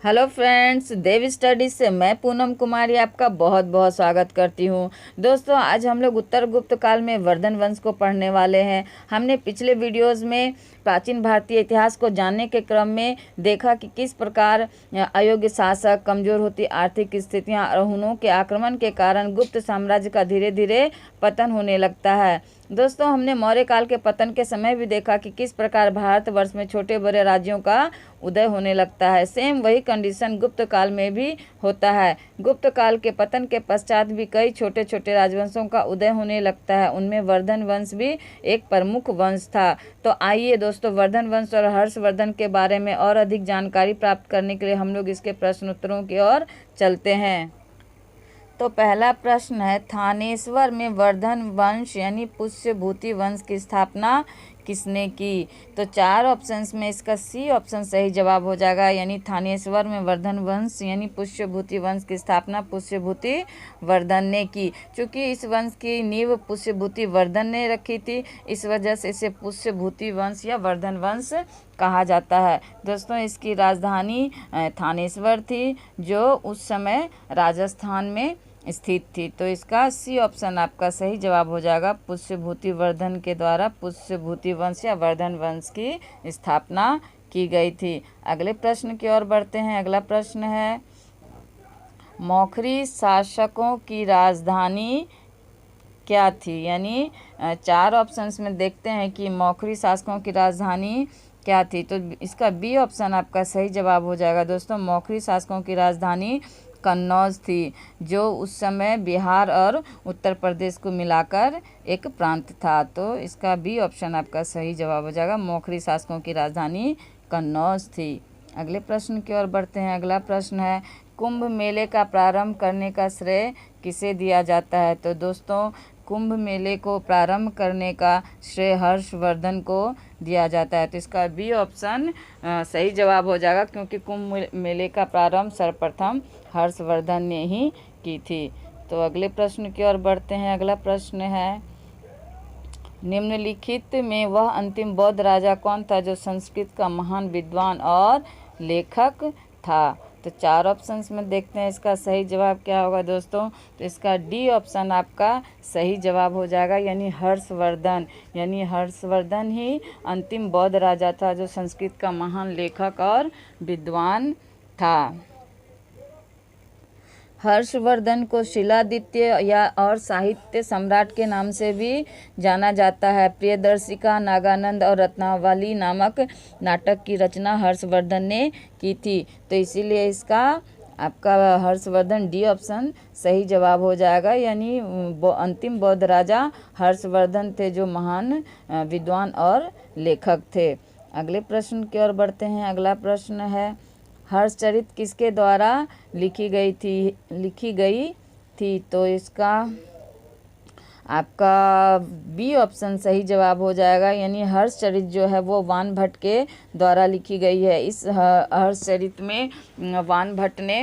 Hello friends, देव studies से मैं पूनम कुमारी आपका बहुत बहुत स्वागत करती हूँ। दोस्तों, आज हम लोग उत्तर गुप्त काल में वर्धन वंश को पढ़ने वाले हैं। हमने पिछले वीडियोस में प्राचीन भारतीय इतिहास को जानने के क्रम में देखा कि किस प्रकार अयोग्य शासक, कमजोर होती आर्थिक स्थितियाँ और हुनों के आक्रमण के कारण गुप्त साम्राज्य का धीरे धीरे पतन होने लगता है। दोस्तों, हमने मौर्य काल के पतन के समय भी देखा कि किस प्रकार भारतवर्ष में छोटे बड़े राज्यों का उदय होने लगता है। सेम वही कंडीशन गुप्त काल में भी होता है। गुप्त काल के पतन के पश्चात भी कई छोटे छोटे राजवंशों का उदय होने लगता है। उनमें वर्धन वंश भी एक प्रमुख वंश था। तो आइए दोस्तों, वर्धन वंश और हर्षवर्धन के बारे में और अधिक जानकारी प्राप्त करने के लिए हम लोग इसके प्रश्न उत्तरों की ओर चलते हैं। तो पहला प्रश्न है, थानेश्वर में वर्धन वंश यानी पुष्यभूति वंश की स्थापना किसने की? तो चार ऑप्शंस में इसका सी ऑप्शन सही जवाब हो जाएगा, यानी थानेश्वर में वर्धन वंश यानी पुष्यभूति वंश की स्थापना पुष्यभूति वर्धन ने की। चूँकि इस वंश की नींव पुष्यभूति वर्धन ने रखी थी, इस वजह से इसे पुष्यभूति वंश या वर्धन वंश कहा जाता है। दोस्तों, इसकी राजधानी थानेश्वर थी, जो उस समय राजस्थान में स्थित थी। तो इसका सी ऑप्शन आपका सही जवाब हो जाएगा। पुष्यभूति वर्धन के द्वारा पुष्यभूति वंश या वर्धन वंश की स्थापना की गई थी। अगले प्रश्न की ओर बढ़ते हैं। अगला प्रश्न है, मौखरी शासकों की राजधानी क्या थी? यानी चार ऑप्शंस में देखते हैं कि मौखरी शासकों की राजधानी क्या थी। तो इसका बी ऑप्शन आपका सही जवाब हो जाएगा। दोस्तों, मौखरी शासकों की राजधानी कन्नौज थी, जो उस समय बिहार और उत्तर प्रदेश को मिलाकर एक प्रांत था। तो इसका बी ऑप्शन आपका सही जवाब हो जाएगा। मौखरी शासकों की राजधानी कन्नौज थी। अगले प्रश्न की ओर बढ़ते हैं। अगला प्रश्न है, कुंभ मेले का प्रारंभ करने का श्रेय किसे दिया जाता है? तो दोस्तों, कुंभ मेले को प्रारंभ करने का श्रेय हर्षवर्धन को दिया जाता है। तो इसका बी ऑप्शन सही जवाब हो जाएगा, क्योंकि कुंभ मेले का प्रारंभ सर्वप्रथम हर्षवर्धन ने ही की थी। तो अगले प्रश्न की ओर बढ़ते हैं। अगला प्रश्न है, निम्नलिखित में वह अंतिम बौद्ध राजा कौन था जो संस्कृत का महान विद्वान और लेखक था? तो चार ऑप्शंस में देखते हैं इसका सही जवाब क्या होगा दोस्तों। तो इसका डी ऑप्शन आपका सही जवाब हो जाएगा, यानी हर्षवर्धन। यानी हर्षवर्धन ही अंतिम बौद्ध राजा था जो संस्कृत का महान लेखक और विद्वान था। हर्षवर्धन को शिलादित्य या और साहित्य सम्राट के नाम से भी जाना जाता है। प्रियदर्शिका, नागानंद और रत्नावली नामक नाटक की रचना हर्षवर्धन ने की थी। तो इसीलिए इसका आपका हर्षवर्धन डी ऑप्शन सही जवाब हो जाएगा, यानी अंतिम बौद्ध राजा हर्षवर्धन थे, जो महान विद्वान और लेखक थे। अगले प्रश्न की ओर बढ़ते हैं। अगला प्रश्न है, हर्षचरित किसके द्वारा लिखी गई थी? तो इसका आपका बी ऑप्शन सही जवाब हो जाएगा, यानी हर्षचरित जो है वो वानभट्ट के द्वारा लिखी गई है। इस हर्षचरित में वानभट्ट ने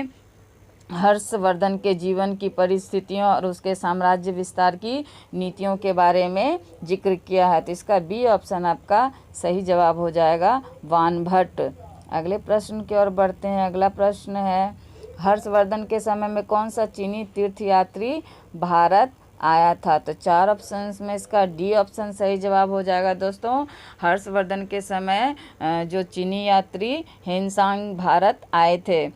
हर्षवर्धन के जीवन की परिस्थितियों और उसके साम्राज्य विस्तार की नीतियों के बारे में जिक्र किया है। तो इसका बी ऑप्शन आपका सही जवाब हो जाएगा, वानभट्ट। अगले प्रश्न की ओर बढ़ते हैं। अगला प्रश्न है, हर्षवर्धन के समय में कौन सा चीनी तीर्थयात्री भारत आया था? तो चार ऑप्शंस में इसका डी ऑप्शन सही जवाब हो जाएगा। दोस्तों, हर्षवर्धन के समय जो चीनी यात्री हेनसांग भारत आए थे।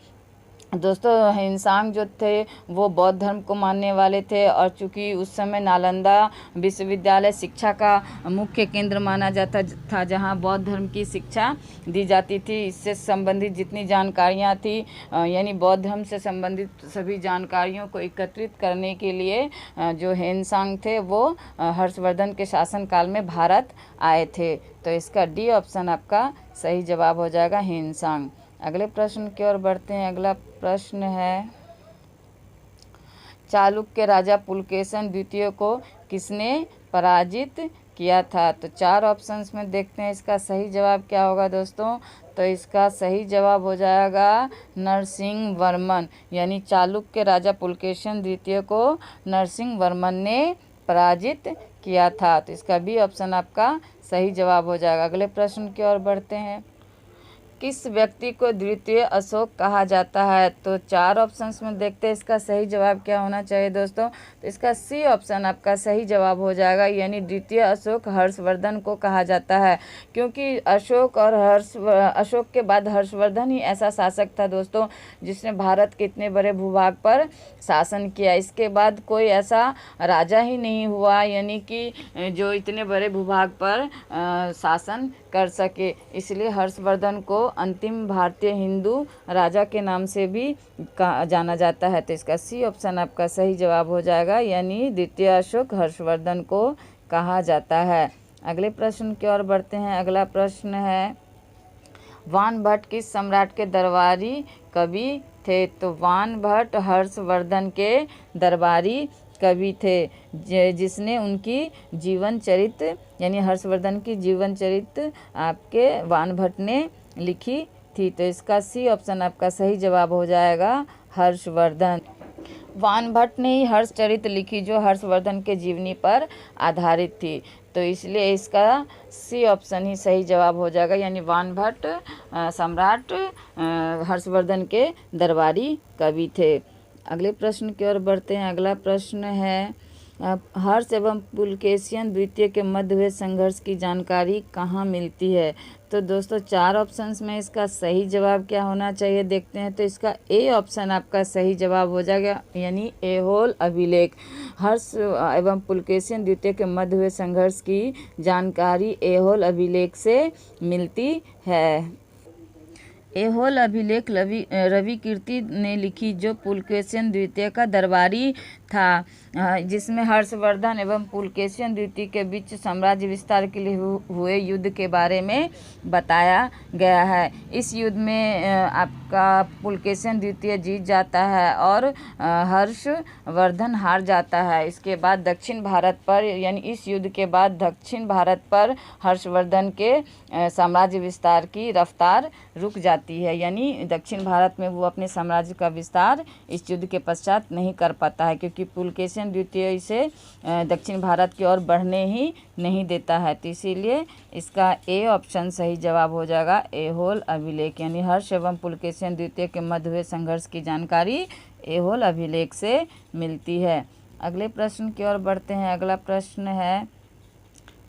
दोस्तों, हेनसांग जो थे वो बौद्ध धर्म को मानने वाले थे, और चूँकि उस समय नालंदा विश्वविद्यालय शिक्षा का मुख्य केंद्र माना जाता था, जहां बौद्ध धर्म की शिक्षा दी जाती थी। इससे संबंधित जितनी जानकारियां थी, यानी बौद्ध धर्म से संबंधित सभी जानकारियों को एकत्रित करने के लिए जो हेनसांग थे वो हर्षवर्धन के शासनकाल में भारत आए थे। तो इसका डी ऑप्शन आपका सही जवाब हो जाएगा, हेनसांग। अगले प्रश्न की ओर बढ़ते हैं। अगला प्रश्न है, चालुक्य राजा पुलकेशन द्वितीय को किसने पराजित किया था? तो चार ऑप्शंस में देखते हैं इसका सही जवाब क्या होगा दोस्तों। तो इसका सही जवाब हो जाएगा नरसिंह वर्मन, यानी चालुक्य राजा पुलकेशन द्वितीय को नरसिंह वर्मन ने पराजित किया था। तो इसका बी ऑप्शन आपका सही जवाब हो जाएगा। अगले प्रश्न की ओर बढ़ते हैं। किस व्यक्ति को द्वितीय अशोक कहा जाता है? तो 4 ऑप्शंस में देखते हैं इसका सही जवाब क्या होना चाहिए दोस्तों। तो इसका सी ऑप्शन आपका सही जवाब हो जाएगा, यानी द्वितीय अशोक हर्षवर्धन को कहा जाता है, क्योंकि अशोक के बाद हर्षवर्धन ही ऐसा शासक था दोस्तों जिसने भारत के इतने बड़े भूभाग पर शासन किया। इसके बाद कोई ऐसा राजा ही नहीं हुआ यानी कि जो इतने बड़े भूभाग पर शासन कर सके, इसलिए हर्षवर्धन को अंतिम भारतीय हिंदू राजा के नाम से भी जाना जाता है। तो इसका सी ऑप्शन आपका सही जवाब हो जाएगा, यानी द्वितीय अशोक हर्षवर्धन को कहा जाता है। अगले प्रश्न की ओर बढ़ते हैं। अगला प्रश्न है, वान भट्ट किस सम्राट के दरबारी कवि थे? तो वान भट्ट हर्षवर्धन के दरबारी कवि थे, जिसने उनकी जीवन चरित्र यानी हर्षवर्धन की जीवन चरित्र आपके वान भट्ट ने लिखी थी। तो इसका सी ऑप्शन आपका सही जवाब हो जाएगा, हर्षवर्धन। वान भट्ट ने ही हर्षचरित्र लिखी जो हर्षवर्धन के जीवनी पर आधारित थी, तो इसलिए इसका सी ऑप्शन ही सही जवाब हो जाएगा, यानी वान भट्ट सम्राट हर्षवर्धन के दरबारी कवि थे। अगले प्रश्न की ओर बढ़ते हैं। अगला प्रश्न है, हर्ष एवं पुलकेशियन द्वितीय के मध्य हुए संघर्ष की जानकारी कहाँ मिलती है? तो दोस्तों 4 ऑप्शंस में इसका सही जवाब क्या होना चाहिए देखते हैं। तो इसका ए ऑप्शन आपका सही जवाब हो जाएगा, यानी ऐहोल अभिलेख। हर्ष एवं पुलकेशियन द्वितीय के मध्य हुए संघर्ष की जानकारी ऐहोल अभिलेख से मिलती है। ऐहोल अभिलेख रवि कीर्ति ने लिखी, जो पुलकेशियन द्वितीय का दरबारी था, जिसमें हर्षवर्धन एवं पुलकेशियन द्वितीय के बीच साम्राज्य विस्तार के लिए हुए युद्ध के बारे में बताया गया है। इस युद्ध में आपका पुलकेशियन द्वितीय जीत जाता है और हर्षवर्धन हार जाता है। इसके बाद दक्षिण भारत पर, यानी इस युद्ध के बाद दक्षिण भारत पर हर्षवर्धन के साम्राज्य विस्तार की रफ्तार रुक जाती है, यानी दक्षिण भारत में वो अपने साम्राज्य का विस्तार इस युद्ध के पश्चात नहीं कर पाता है, क्योंकि पुलकेशियन द्वितीय इसे दक्षिण भारत की ओर बढ़ने ही नहीं देता है। तो इसीलिए इसका ए ऑप्शन सही जवाब हो जाएगा, ऐहोल अभिलेख, यानी हर्ष एवं पुलकेशियन द्वितीय के मध्य हुए संघर्ष की जानकारी ऐहोल अभिलेख से मिलती है। अगले प्रश्न की ओर बढ़ते हैं। अगला प्रश्न है,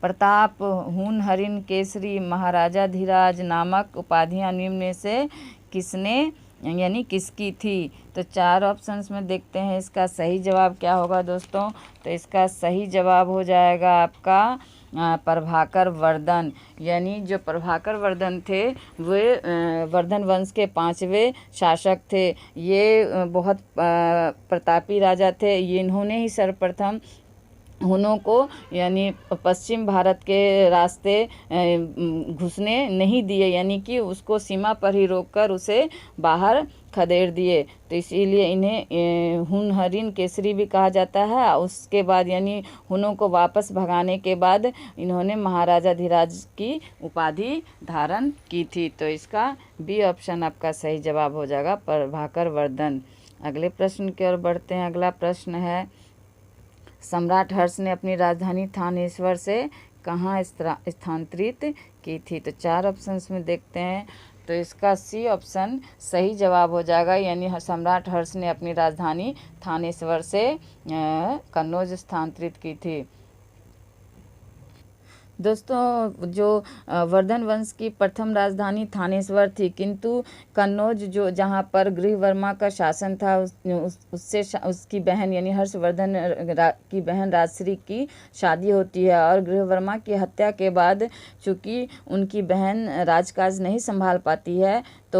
प्रताप, हून, हरिन, केसरी, महाराजाधिराज नामक उपाधियां निम्न में से किसने यानी किसकी थी? तो 4 ऑप्शंस में देखते हैं इसका सही जवाब क्या होगा दोस्तों। तो इसका सही जवाब हो जाएगा आपका प्रभाकर वर्धन, यानी जो प्रभाकर वर्धन थे वे वर्धन वंश के 5वें शासक थे। ये बहुत प्रतापी राजा थे। ये इन्होंने ही सर्वप्रथम हुनों को यानी पश्चिम भारत के रास्ते घुसने नहीं दिए, यानी कि उसको सीमा पर ही रोककर उसे बाहर खदेड़ दिए। तो इसीलिए इन्हें हुन, हरिन, केसरी भी कहा जाता है। उसके बाद यानी हुनों को वापस भगाने के बाद इन्होंने महाराजाधिराज की उपाधि धारण की थी। तो इसका बी ऑप्शन आपका सही जवाब हो जाएगा, प्रभाकर वर्धन। अगले प्रश्न की ओर बढ़ते हैं। अगला प्रश्न है, सम्राट हर्ष ने अपनी राजधानी थानेश्वर से कहाँ स्थानांतरित की थी? तो 4 ऑप्शंस में देखते हैं। तो इसका सी ऑप्शन सही जवाब हो जाएगा, यानी सम्राट हर्ष ने अपनी राजधानी थानेश्वर से कन्नौज स्थानांतरित की थी। दोस्तों जो वर्धन वंश की प्रथम राजधानी थानेश्वर थी, किंतु कन्नौज जो जहाँ पर गृहवर्मा का शासन था उससे उसकी बहन यानी हर्षवर्धन की बहन राजश्री की शादी होती है, और गृहवर्मा की हत्या के बाद चूँकि उनकी बहन राजकाज नहीं संभाल पाती है तो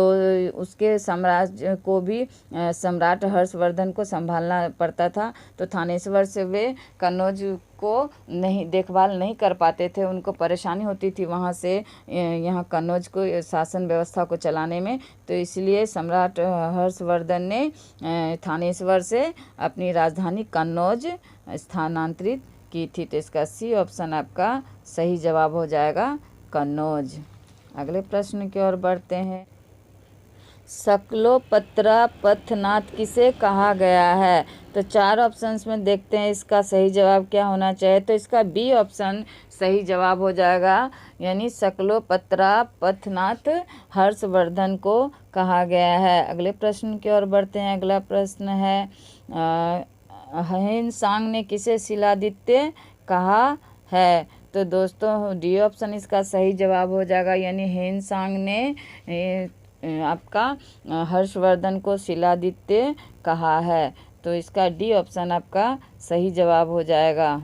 उसके साम्राज्य को भी सम्राट हर्षवर्धन को संभालना पड़ता था। तो थानेश्वर से वे कन्नौज को नहीं देखभाल नहीं कर पाते थे, उनको परेशानी होती थी वहाँ से यहाँ कन्नौज को शासन व्यवस्था को चलाने में। तो इसलिए सम्राट हर्षवर्धन ने थानेश्वर से अपनी राजधानी कन्नौज स्थानांतरित की थी। तो इसका सी ऑप्शन आपका सही जवाब हो जाएगा, कन्नौज। अगले प्रश्न की ओर बढ़ते हैं। शकलोपत्रा पथनाथ किसे कहा गया है? तो 4 ऑप्शंस में देखते हैं इसका सही जवाब क्या होना चाहिए। तो इसका बी ऑप्शन सही जवाब हो जाएगा, यानी शकलोपत्रा पथनाथ हर्षवर्धन को कहा गया है। अगले प्रश्न की ओर बढ़ते हैं। अगला प्रश्न है ह्वेनसांग ने किसे शिलादित्य कहा है। तो दोस्तों डी ऑप्शन इसका सही जवाब हो जाएगा, यानी ह्वेनसांग ने आपका हर्षवर्धन को शिलादित्य कहा है। तो इसका डी ऑप्शन आपका सही जवाब हो जाएगा।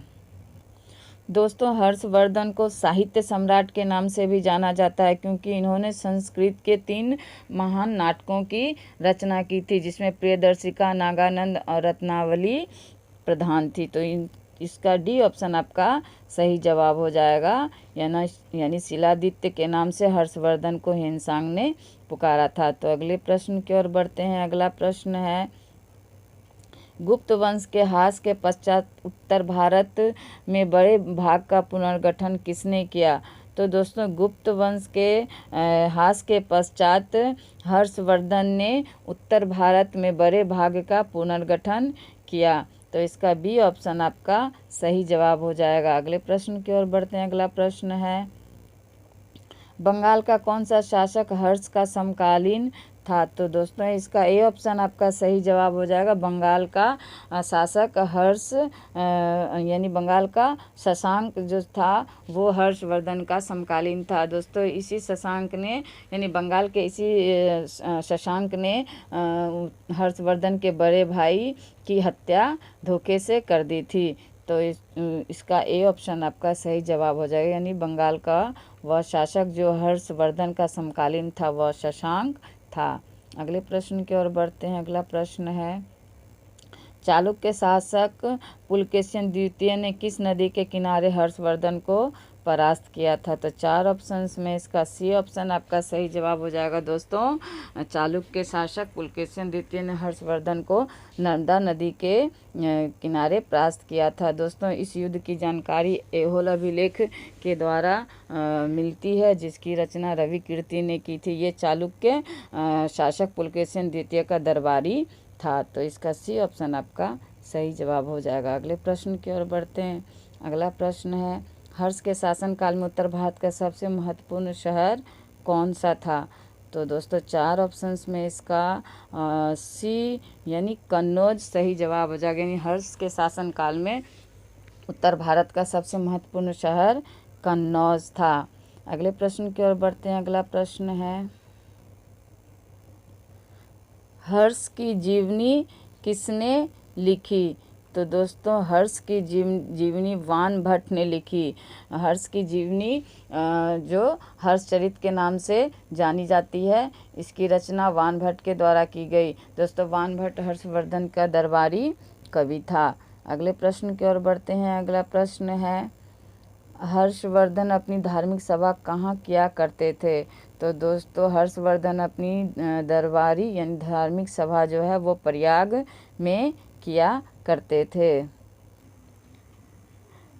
दोस्तों हर्षवर्धन को साहित्य सम्राट के नाम से भी जाना जाता है, क्योंकि इन्होंने संस्कृत के 3 महान नाटकों की रचना की थी, जिसमें प्रियदर्शिका, नागानंद और रत्नावली प्रधान थी। तो इसका डी ऑप्शन आपका सही जवाब हो जाएगा, यानी शिलादित्य के नाम से हर्षवर्धन को ह्वेनसांग ने पुकारा था। तो अगले प्रश्न की ओर बढ़ते हैं। अगला प्रश्न है गुप्त वंश के ह्रास के पश्चात उत्तर भारत में बड़े भाग का पुनर्गठन किसने किया। तो दोस्तों गुप्त वंश के ह्रास के पश्चात हर्षवर्धन ने उत्तर भारत में बड़े भाग का पुनर्गठन किया। तो इसका बी ऑप्शन आपका सही जवाब हो जाएगा। अगले प्रश्न की ओर बढ़ते हैं। अगला प्रश्न है बंगाल का कौन सा शासक हर्ष का समकालीन था। तो दोस्तों इसका ए ऑप्शन आपका सही जवाब हो जाएगा। बंगाल का शासक हर्ष यानी बंगाल का शशांक जो था वो हर्षवर्धन का समकालीन था। दोस्तों इसी शशांक ने यानी बंगाल के इसी शशांक ने हर्षवर्धन के बड़े भाई की हत्या धोखे से कर दी थी। तो इसका ए ऑप्शन आपका सही जवाब हो जाएगा, यानी बंगाल का वह शासक जो हर्षवर्धन का समकालीन था वह शशांक था। अगले प्रश्न की ओर बढ़ते हैं। अगला प्रश्न है चालुक्य शासक पुलकेशिन द्वितीय ने किस नदी के किनारे हर्षवर्धन को परास्त किया था। तो 4 ऑप्शंस में इसका सी ऑप्शन आपका सही जवाब हो जाएगा। दोस्तों चालुक्य शासक पुलकेशिन द्वितीय ने हर्षवर्धन को नर्मदा नदी के किनारे परास्त किया था। दोस्तों इस युद्ध की जानकारी ऐहोल अभिलेख के द्वारा मिलती है, जिसकी रचना रवि कीर्ति ने की थी। ये चालुक्य शासक पुलकेशिन द्वितीय का दरबारी था। तो इसका सी ऑप्शन आपका सही जवाब हो जाएगा। अगले प्रश्न की ओर बढ़ते हैं। अगला प्रश्न है हर्ष के शासनकाल में उत्तर भारत का सबसे महत्वपूर्ण शहर कौन सा था। तो दोस्तों 4 ऑप्शंस में इसका सी यानी कन्नौज सही जवाब हो जाएगा, यानी हर्ष के शासनकाल में उत्तर भारत का सबसे महत्वपूर्ण शहर कन्नौज था। अगले प्रश्न की ओर बढ़ते हैं। अगला प्रश्न है हर्ष की जीवनी किसने लिखी। तो दोस्तों हर्ष की जीवनी वान भट्ट ने लिखी। हर्ष की जीवनी जो हर्षचरित के नाम से जानी जाती है, इसकी रचना वान भट्ट के द्वारा की गई। दोस्तों वान भट्ट हर्षवर्धन का दरबारी कवि था। अगले प्रश्न की ओर बढ़ते हैं। अगला प्रश्न है हर्षवर्धन अपनी धार्मिक सभा कहाँ किया करते थे। तो दोस्तों हर्षवर्धन अपनी दरबारी यानी धार्मिक सभा जो है वो प्रयाग में किया करते थे।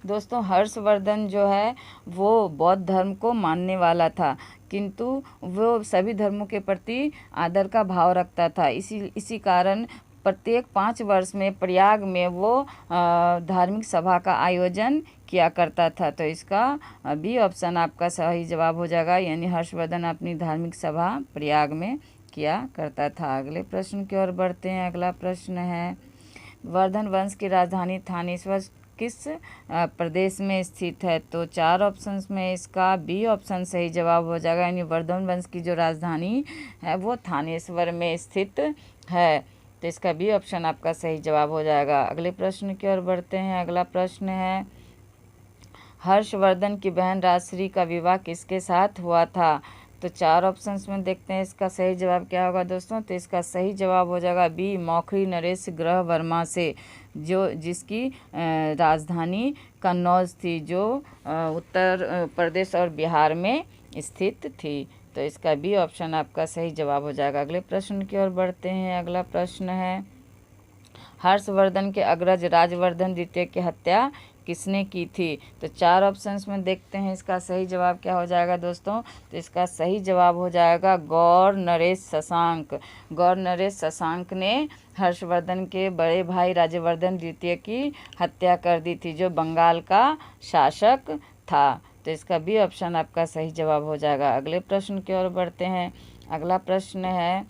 दोस्तों हर्षवर्धन जो है वो बौद्ध धर्म को मानने वाला था, किंतु वो सभी धर्मों के प्रति आदर का भाव रखता था। इसी कारण प्रत्येक 5 वर्ष में प्रयाग में वो धार्मिक सभा का आयोजन किया करता था। तो इसका बी ऑप्शन आपका सही जवाब हो जाएगा, यानी हर्षवर्धन अपनी धार्मिक सभा प्रयाग में किया करता था। अगले प्रश्न की ओर बढ़ते हैं। अगला प्रश्न है वर्धन वंश की राजधानी थानेश्वर किस प्रदेश में स्थित है। तो 4 ऑप्शंस में इसका बी ऑप्शन सही जवाब हो जाएगा, यानी वर्धन वंश की जो राजधानी है वो थानेश्वर में स्थित है। तो इसका बी ऑप्शन आपका सही जवाब हो जाएगा। अगले प्रश्न की ओर बढ़ते हैं। अगला प्रश्न है हर्षवर्धन की बहन राजश्री का विवाह किसके साथ हुआ था। तो 4 ऑप्शंस में देखते हैं इसका सही जवाब क्या होगा दोस्तों। तो इसका सही जवाब हो जाएगा बी मौखरी नरेश ग्रह वर्मा से, जिसकी राजधानी कन्नौज थी, जो उत्तर प्रदेश और बिहार में स्थित थी। तो इसका बी ऑप्शन आपका सही जवाब हो जाएगा। अगले प्रश्न की ओर बढ़ते हैं। अगला प्रश्न है हर्षवर्धन के अग्रज राजवर्धन द्वितीय की हत्या किसने की थी? तो 4 ऑप्शंस में देखते हैं इसका सही जवाब क्या हो जाएगा दोस्तों। तो इसका सही जवाब हो जाएगा गौर नरेश शशांक। गौर नरेश शशांक ने हर्षवर्धन के बड़े भाई राज्यवर्धन द्वितीय की हत्या कर दी थी, जो बंगाल का शासक था। तो इसका बी ऑप्शन आपका सही जवाब हो जाएगा। अगले प्रश्न की ओर बढ़ते हैं। अगला प्रश्न है,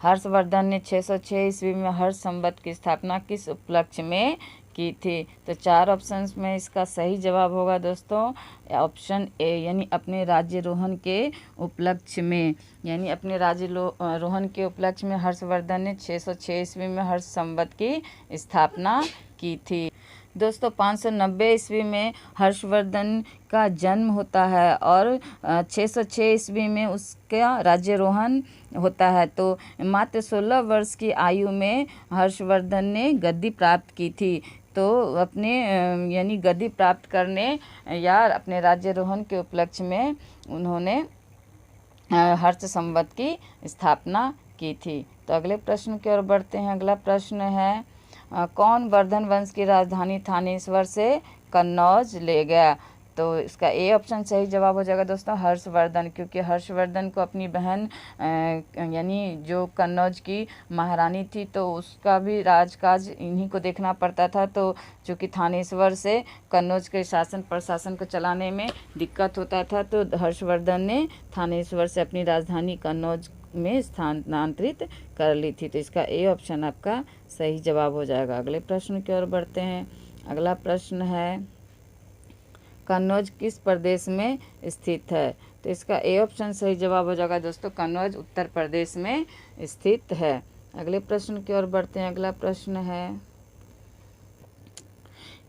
हर्षवर्धन ने 606 ईस्वी में हर्ष संवत की स्थापना किस उपलक्ष्य में की थी? तो 4 ऑप्शंस में इसका सही जवाब होगा दोस्तों ऑप्शन ए, यानी अपने राज्यारोहण के उपलक्ष्य में। यानी अपने राज्यारोहण के उपलक्ष्य में हर्षवर्धन ने 606 ईस्वी में हर्ष संवत की स्थापना की थी। दोस्तों 590 ईस्वी में हर्षवर्धन का जन्म होता है और 606 ईस्वी में उसका राज्यारोहण होता है। तो मात्र 16 वर्ष की आयु में हर्षवर्धन ने गद्दी प्राप्त की थी। तो अपने यानी गद्दी प्राप्त करने या अपने राज्यारोहण के उपलक्ष्य में उन्होंने हर्ष संवत की स्थापना की थी। तो अगले प्रश्न की ओर बढ़ते हैं। अगला प्रश्न है, कौन वर्धन वंश की राजधानी थानेश्वर से कन्नौज ले गया? तो इसका ए ऑप्शन सही जवाब हो जाएगा दोस्तों हर्षवर्धन, क्योंकि हर्षवर्धन को अपनी बहन यानी जो कन्नौज की महारानी थी तो उसका भी राजकाज इन्हीं को देखना पड़ता था। तो चूँकि थानेश्वर से कन्नौज के शासन प्रशासन को चलाने में दिक्कत होता था, तो हर्षवर्धन ने थानेश्वर से अपनी राजधानी कन्नौज में स्थानांतरित कर ली थी। तो इसका ए ऑप्शन आपका सही जवाब हो जाएगा। अगले प्रश्न की ओर बढ़ते हैं। अगला प्रश्न है, कन्नौज किस प्रदेश में स्थित है? तो इसका ए ऑप्शन सही जवाब हो जाएगा दोस्तों कन्नौज उत्तर प्रदेश में स्थित है। अगले प्रश्न की ओर बढ़ते हैं। अगला प्रश्न है,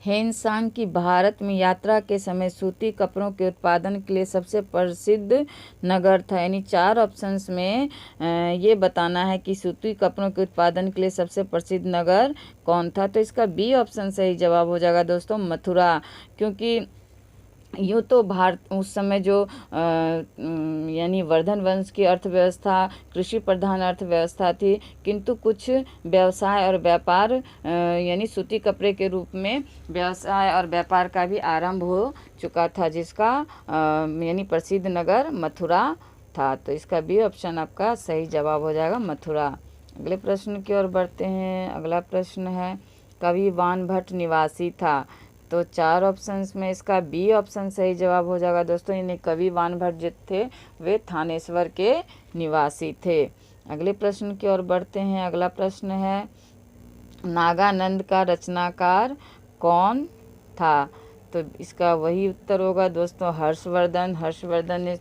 हेनसांग की भारत में यात्रा के समय सूती कपड़ों के उत्पादन के लिए सबसे प्रसिद्ध नगर था। यानी 4 ऑप्शंस में ये बताना है कि सूती कपड़ों के उत्पादन के लिए सबसे प्रसिद्ध नगर कौन था। तो इसका बी ऑप्शन सही जवाब हो जाएगा दोस्तों मथुरा, क्योंकि यूँ तो भारत उस समय जो यानी वर्धन वंश की अर्थव्यवस्था कृषि प्रधान अर्थव्यवस्था थी, किंतु कुछ व्यवसाय और व्यापार यानी सूती कपड़े के रूप में व्यवसाय और व्यापार का भी आरंभ हो चुका था, जिसका यानी प्रसिद्ध नगर मथुरा था। तो इसका बी ऑप्शन आपका सही जवाब हो जाएगा मथुरा। अगले प्रश्न की ओर बढ़ते हैं। अगला प्रश्न है, कवि बाणभट्ट निवासी था? तो 4 ऑप्शंस में इसका बी ऑप्शन सही जवाब हो जाएगा दोस्तों, यानी कवि बाणभट्ट जो थे वे थानेश्वर के निवासी थे। अगले प्रश्न की ओर बढ़ते हैं। अगला प्रश्न है, नागानंद का रचनाकार कौन था? तो इसका वही उत्तर होगा दोस्तों हर्षवर्धन। हर्षवर्धन ने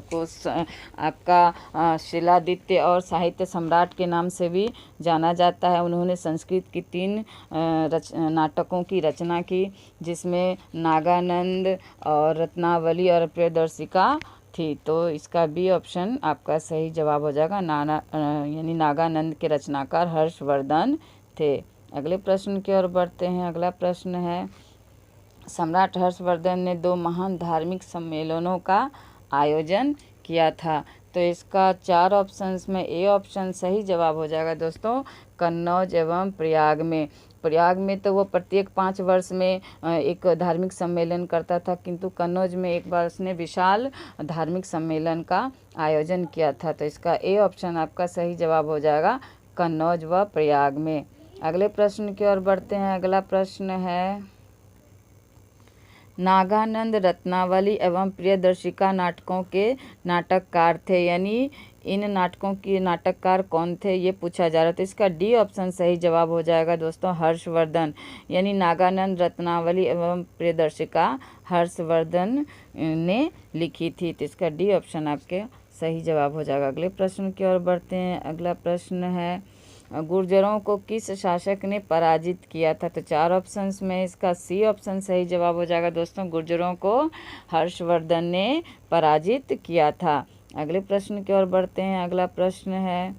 को आपका शिलादित्य और साहित्य सम्राट के नाम से भी जाना जाता है। उन्होंने संस्कृत की 3 नाटकों की रचना की, जिसमें नागानंद और रत्नावली और प्रियदर्शिका थी। तो इसका बी ऑप्शन आपका सही जवाब हो जाएगा यानी नागानंद के रचनाकार हर्षवर्धन थे। अगले प्रश्न की ओर बढ़ते हैं। अगला प्रश्न है, सम्राट हर्षवर्धन ने 2 महान धार्मिक सम्मेलनों का आयोजन किया था। तो इसका 4 ऑप्शंस में ए ऑप्शन सही जवाब हो जाएगा दोस्तों कन्नौज एवं प्रयाग में। प्रयाग में तो वो प्रत्येक 5 वर्ष में एक धार्मिक सम्मेलन करता था, किंतु कन्नौज में एक बार उसने विशाल धार्मिक सम्मेलन का आयोजन किया था। तो इसका ए ऑप्शन आपका सही जवाब हो जाएगा कन्नौज व प्रयाग में। अगले प्रश्न की ओर बढ़ते हैं। अगला प्रश्न है, नागानंद रत्नावली एवं प्रियदर्शिका नाटकों के नाटककार थे। यानी इन नाटकों के नाटककार कौन थे ये पूछा जा रहा था। तो इसका डी ऑप्शन सही जवाब हो जाएगा दोस्तों हर्षवर्धन। यानी नागानंद रत्नावली एवं प्रियदर्शिका हर्षवर्धन ने लिखी थी। तो इसका डी ऑप्शन आपके सही जवाब हो जाएगा। अगले प्रश्न की ओर बढ़ते हैं। अगला प्रश्न है, गुर्जरों को किस शासक ने पराजित किया था? तो 4 ऑप्शंस में इसका सी ऑप्शन सही जवाब हो जाएगा दोस्तों गुर्जरों को हर्षवर्धन ने पराजित किया था। अगले प्रश्न की ओर बढ़ते हैं। अगला प्रश्न है,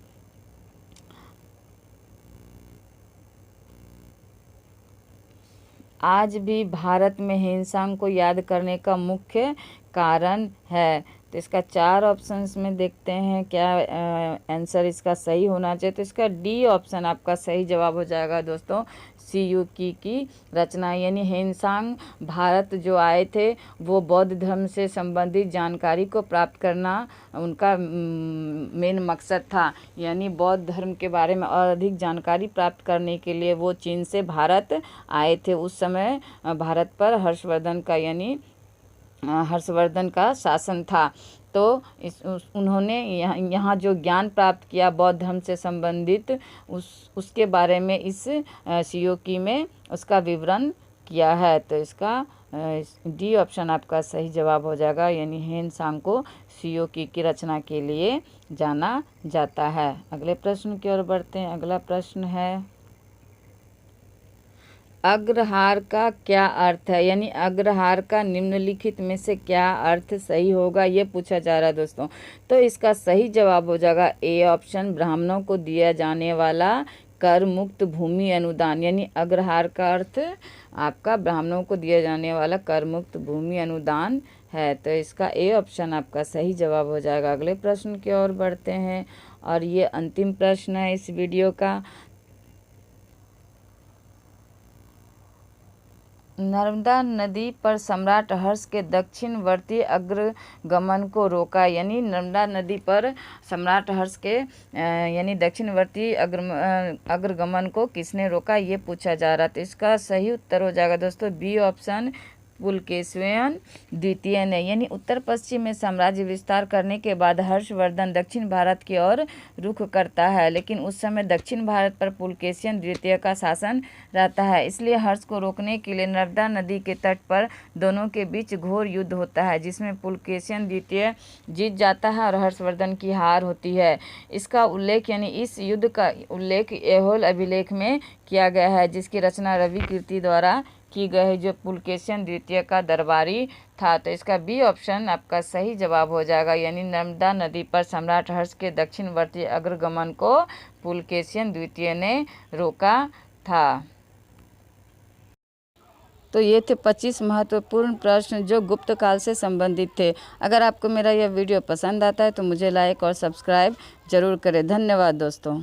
आज भी भारत में हेनसांग को याद करने का मुख्य कारण है। तो इसका 4 ऑप्शंस में देखते हैं क्या आंसर इसका सही होना चाहिए। तो इसका डी ऑप्शन आपका सही जवाब हो जाएगा दोस्तों सियुकी की रचना। यानी हेनसांग भारत जो आए थे वो बौद्ध धर्म से संबंधित जानकारी को प्राप्त करना उनका मेन मकसद था। यानी बौद्ध धर्म के बारे में और अधिक जानकारी प्राप्त करने के लिए वो चीन से भारत आए थे। उस समय भारत पर हर्षवर्धन का शासन था। तो उन्होंने यहाँ जो ज्ञान प्राप्त किया बौद्ध धर्म से संबंधित उसके बारे में इस सियोकी में उसका विवरण किया है। तो इसका डी ऑप्शन आपका सही जवाब हो जाएगा। यानी हेनसांग को सियोकी की रचना के लिए जाना जाता है। अगले प्रश्न की ओर बढ़ते हैं। अगला प्रश्न है अग्रहार का क्या अर्थ है। यानी अग्रहार का निम्नलिखित में से क्या अर्थ सही होगा, ये पूछा जा रहा है दोस्तों। तो इसका सही जवाब हो जाएगा ए ऑप्शन, ब्राह्मणों को दिया जाने वाला कर मुक्त भूमि अनुदान। यानी अग्रहार का अर्थ आपका ब्राह्मणों को दिया जाने वाला कर मुक्त भूमि अनुदान है। तो इसका ए ऑप्शन आपका सही जवाब हो जाएगा। अगले प्रश्न की ओर बढ़ते हैं और ये अंतिम प्रश्न है इस वीडियो का। नर्मदा नदी पर सम्राट हर्ष के दक्षिणवर्ती अग्रगमन को रोका। यानी नर्मदा नदी पर सम्राट हर्ष के यानी दक्षिणवर्ती अग्रगमन को किसने रोका, ये पूछा जा रहा था। तो इसका सही उत्तर हो जाएगा दोस्तों बी ऑप्शन, पुलकेशिन द्वितीय ने। यानी उत्तर पश्चिम में साम्राज्य विस्तार करने के बाद हर्षवर्धन दक्षिण भारत की ओर रुख करता है, लेकिन उस समय दक्षिण भारत पर पुलकेशिन द्वितीय का शासन रहता है। इसलिए हर्ष को रोकने के लिए नर्मदा नदी के तट पर दोनों के बीच घोर युद्ध होता है, जिसमें पुलकेशिन द्वितीय जीत जाता है और हर्षवर्धन की हार होती है। इसका उल्लेख यानी इस युद्ध का उल्लेख ऐहोल अभिलेख में किया गया है, जिसकी रचना रवि कीर्ति द्वारा की गई है, जो पुलकेशिन द्वितीय का दरबारी था। तो इसका बी ऑप्शन आपका सही जवाब हो जाएगा। यानी नर्मदा नदी पर सम्राट हर्ष के दक्षिणवर्ती अग्रगमन को पुलकेशिन द्वितीय ने रोका था। तो ये थे 25 महत्वपूर्ण प्रश्न जो गुप्त काल से संबंधित थे। अगर आपको मेरा यह वीडियो पसंद आता है तो मुझे लाइक और सब्सक्राइब जरूर करें। धन्यवाद दोस्तों।